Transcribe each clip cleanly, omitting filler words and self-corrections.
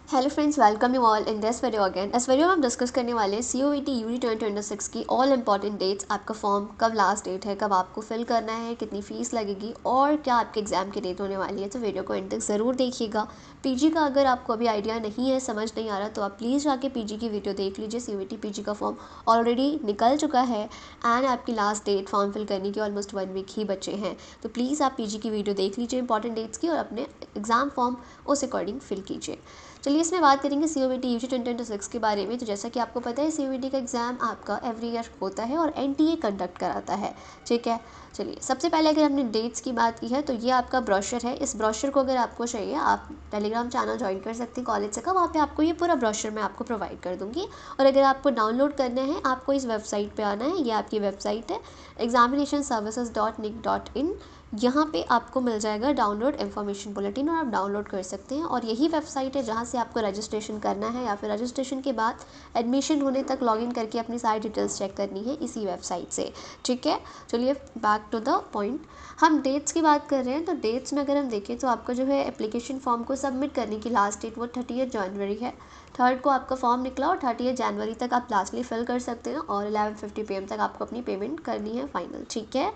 Hello friends, welcome you all in this video again. इस video में हम discuss करने वाले हैं COET UG 2026 की ऑल इंपॉर्टेंट डेट्स। आपका फॉर्म कब लास्ट डेट है, कब आपको फिल करना है, कितनी फ़ीस लगेगी और क्या आपके एग्ज़ाम की डेट होने वाली है। तो वीडियो को एंड तक ज़रूर देखिएगा। PG का अगर आपको अभी आइडिया नहीं है, समझ नहीं आ रहा, तो आप प्लीज़ जाके PG की वीडियो देख लीजिए। COET PG का फॉर्म ऑलरेडी निकल चुका है एंड आपकी लास्ट डेट फॉर्म फिल करने की ऑलमोस्ट 1 वीक ही बचे हैं। तो प्लीज़ आप PG की वीडियो देख लीजिए इंपॉर्टेंट डेट्स की और अपने एग्ज़ाम फॉर्म उस अकॉर्डिंग फिल कीजिए। चलिए इसमें बात करेंगे COET UG 2026 के बारे में। तो जैसा कि आपको पता है, COET का एग्ज़ाम आपका एवरी ईयर होता है और NTA कंडक्ट कराता है। ठीक है, चलिए सबसे पहले अगर हमने डेट्स की बात की है तो ये आपका ब्रोशर है। इस ब्रोशर को अगर आपको चाहिए, आप टेलीग्राम चैनल ज्वाइन कर सकते हैं कॉलेज से का, वहाँ पे आपको ये पूरा ब्रोशर मैं आपको प्रोवाइड कर दूँगी। और अगर आपको डाउनलोड करना है, आपको इस वेबसाइट पे आना है। ये आपकी वेबसाइट है examinationservices.nic.in। यहाँ पे आपको मिल जाएगा डाउनलोड इन्फॉर्मेशन बुलेटिन और आप डाउनलोड कर सकते हैं। और यही वेबसाइट है जहाँ से आपको रजिस्ट्रेशन करना है या फिर रजिस्ट्रेशन के बाद एडमिशन होने तक लॉगिन करके अपनी सारी डिटेल्स चेक करनी है इसी वेबसाइट से। ठीक है, चलिए बैक टू द पॉइंट। हम डेट्स की बात कर रहे हैं तो डेट्स में अगर हम देखें तो आपका जो है एप्लीकेशन फॉर्म को सबमिट करने की लास्ट डेट वो 30 जनवरी है। 3rd को आपका फॉर्म निकला और 30 जनवरी तक आप लास्टली फिल कर सकते हैं और 11:50 PM तक आपको अपनी पेमेंट करनी है फाइनल। ठीक है,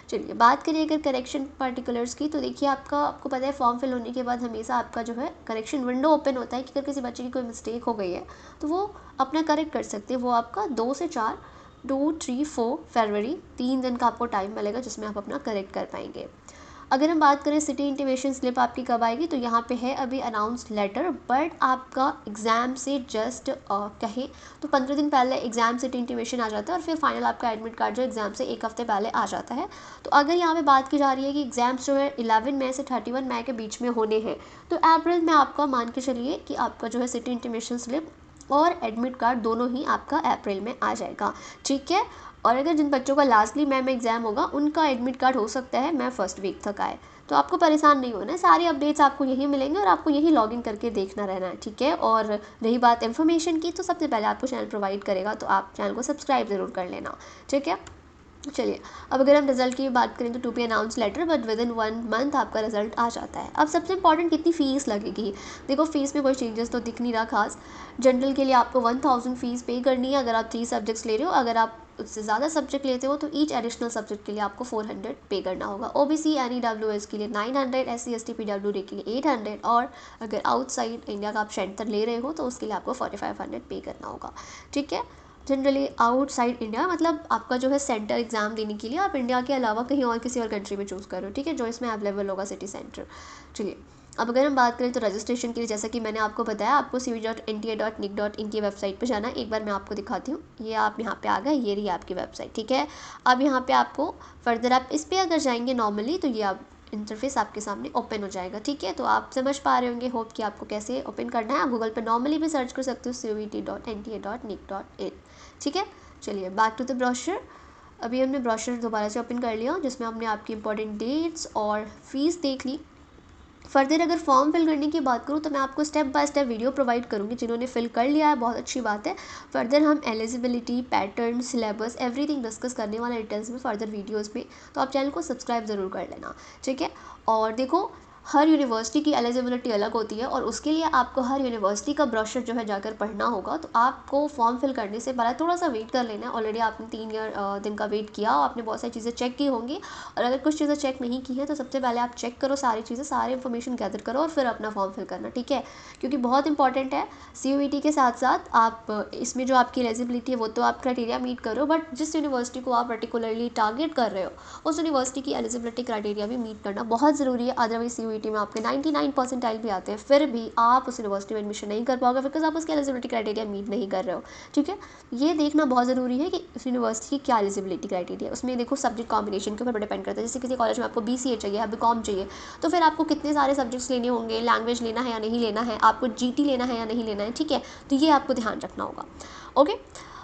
चलिए बात करिए अगर करेक्शन पर्टिकुलर्स की, तो देखिए आपको पता है फॉर्म फिल होने के बाद हमेशा आपका जो है करेक्शन विंडो ओपन होता है कि अगर किसी बच्चे की कोई मिस्टेक हो गई है तो वो अपना करेक्ट कर सकते हैं। वो आपका 2 से 4 2, 3, 4 फरवरी 3 दिन का आपको टाइम मिलेगा जिसमें आप अपना करेक्ट कर पाएंगे। अगर हम बात करें सिटी इंटीमेशन स्लिप आपकी कब आएगी, तो यहाँ पे है अभी अनाउंस्ड लेटर, बट आपका एग्ज़ाम से जस्ट कहें तो 15 दिन पहले एग्ज़ाम सिटी इंटीमेशन आ जाता है और फिर फाइनल आपका एडमिट कार्ड जो एग्ज़ाम से 1 हफ्ते पहले आ जाता है। तो अगर यहाँ पे बात की जा रही है कि एग्ज़ाम्स जो है 11 मई से 31 मई के बीच में होने हैं, तो अप्रैल में आपका मान के चलिए कि आपका जो है सिटी इंटीमेशन स्लिप और एडमिट कार्ड दोनों ही आपका अप्रैल में आ जाएगा। ठीक है, और अगर जिन बच्चों का लास्टली मई में एग्ज़ाम होगा उनका एडमिट कार्ड हो सकता है मई फर्स्ट वीक तक आए। तो आपको परेशान नहीं होना है, सारी अपडेट्स आपको यहीं मिलेंगे और आपको यहीं लॉगिन करके देखना रहना है। ठीक है, और रही बात इन्फॉर्मेशन की, तो सबसे पहले आपको चैनल प्रोवाइड करेगा तो आप चैनल को सब्सक्राइब ज़रूर कर लेना। ठीक है, चलिए अब अगर हम रिजल्ट की बात करें तो to be announce later, but within 1 month आपका रिजल्ट आ जाता है। अब सबसे इंपॉर्टेंट कितनी फ़ीस लगेगी। देखो फ़ीस में कोई चेंजेस तो दिख नहीं रहा खास। जनरल के लिए आपको 1000 फ़ीस पे करनी है अगर आप 3 सब्जेक्ट्स ले रहे हो। अगर आप उससे ज़्यादा सब्जेक्ट लेते हो तो ईच एडिशनल सब्जेक्ट के लिए आपको 400 पे करना होगा। OBC NEWS के लिए 900, SC ST PWD के लिए 800 और अगर आउटसाइड इंडिया का आप सेंटर ले रहे हो तो उसके लिए आपको 4500 पे करना होगा। ठीक है, जनरली आउटसाइड इंडिया मतलब आपका जो है सेंटर एग्ज़ाम देने के लिए आप इंडिया के अलावा कहीं और किसी और कंट्री में चूज़ करो। ठीक है, जो इसमें अवेलेबल होगा सिटी सेंटर। चलिए अब अगर हम बात करें तो रजिस्ट्रेशन के लिए, जैसा कि मैंने आपको बताया, आपको COET.NTA.nic.in की वेबसाइट पे जाना है। एक बार मैं आपको दिखाती हूँ। ये आप यहाँ पे आ गए, ये रही आपकी वेबसाइट। ठीक है, अब यहाँ पे आपको फर्दर आप इस पर अगर जाएंगे नॉर्मली तो ये आप इंटरफेस आपके सामने ओपन हो जाएगा। ठीक है, तो आप समझ पा रहे होंगे होप कि आपको कैसे ओपन करना है। आप गूगल पे नॉर्मली भी सर्च कर सकते हो COET.NTA.nic.in। ठीक है, चलिए बैक टू द ब्रोशर। अभी हमने ब्रोशर दोबारा से ओपन कर लिया जिसमें हमने आपकी इंपॉर्टेंट डेट्स और फीस देख ली। फर्दर अगर फॉर्म फिल करने की बात करूँ तो मैं आपको step by step video provide करूँगी। जिन्होंने फिल कर लिया है बहुत अच्छी बात है। फर्दर हम eligibility, pattern, syllabus, everything discuss करने वाला डिटेल्स में फर्दर वीडियोस में, तो आप चैनल को सब्सक्राइब ज़रूर कर लेना। ठीक है, और देखो हर यूनिवर्सिटी की एलिजिबिलिटी अलग होती है और उसके लिए आपको हर यूनिवर्सिटी का ब्रोशर जो है जाकर पढ़ना होगा। तो आपको फॉर्म फिल करने से पहले थोड़ा सा वेट कर लेना है। ऑलरेडी आपने 3 दिन का वेट किया और आपने बहुत सारी चीज़ें चेक की होंगी, और अगर कुछ चीज़ें चेक नहीं की है तो सबसे पहले आप चेक करो सारी चीज़ें, सारी इन्फॉर्मेशन गैदर करो और फिर अपना फॉर्म फिल करना। ठीक है, क्योंकि बहुत इंपॉर्टेंट है। COET के साथ साथ आप इसमें जो आपकी एलिजिबिलिटी है वो तो आप क्राइटेरिया मीट करो, बट जिस यूनिवर्सिटी को आप पर्टिकुलरली टारगेट कर रहे हो उस यूनिवर्सिटी की एलिजिबिलिटी क्राइटेरिया भी मीट करना बहुत ज़रूरी है। अदरवाइज COET में आपके 99 परसेंटाइल भी आते हैं, फिर भी आप उस यूनिवर्सिटी में एडमिशन नहीं कर पाओगे बिकॉज आप उसकी एलिजिबिलिटी क्राइटेरिया मीट नहीं कर रहे हो। ठीक है, ये देखना बहुत ज़रूरी है कि उस यूनिवर्सिटी की क्या एलिजिबिलिटी क्राइटेरिया है। उसमें देखो सब्जेक्ट कॉम्बिनेशन के ऊपर डिपेंड करता है। जैसे किसी कॉलेज में आपको BCA चाहिए या BCom चाहिए, तो फिर आपको कितने सारे सब्जेक्ट्स लेने होंगे, लैंग्वेज लेना है या नहीं लेना है, आपको GT लेना है या नहीं लेना है। ठीक है, तो ये आपको ध्यान रखना होगा। ओके,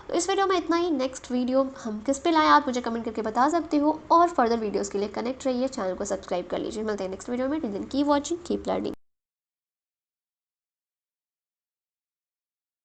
तो इस वीडियो में इतना ही। नेक्स्ट वीडियो हम किस पे लाएं आप मुझे कमेंट करके बता सकते हो, और फर्दर वीडियोस के लिए कनेक्ट रहिए, चैनल को सब्सक्राइब कर लीजिए। मिलते हैं नेक्स्ट वीडियो में। Till then keep watching, keep learning.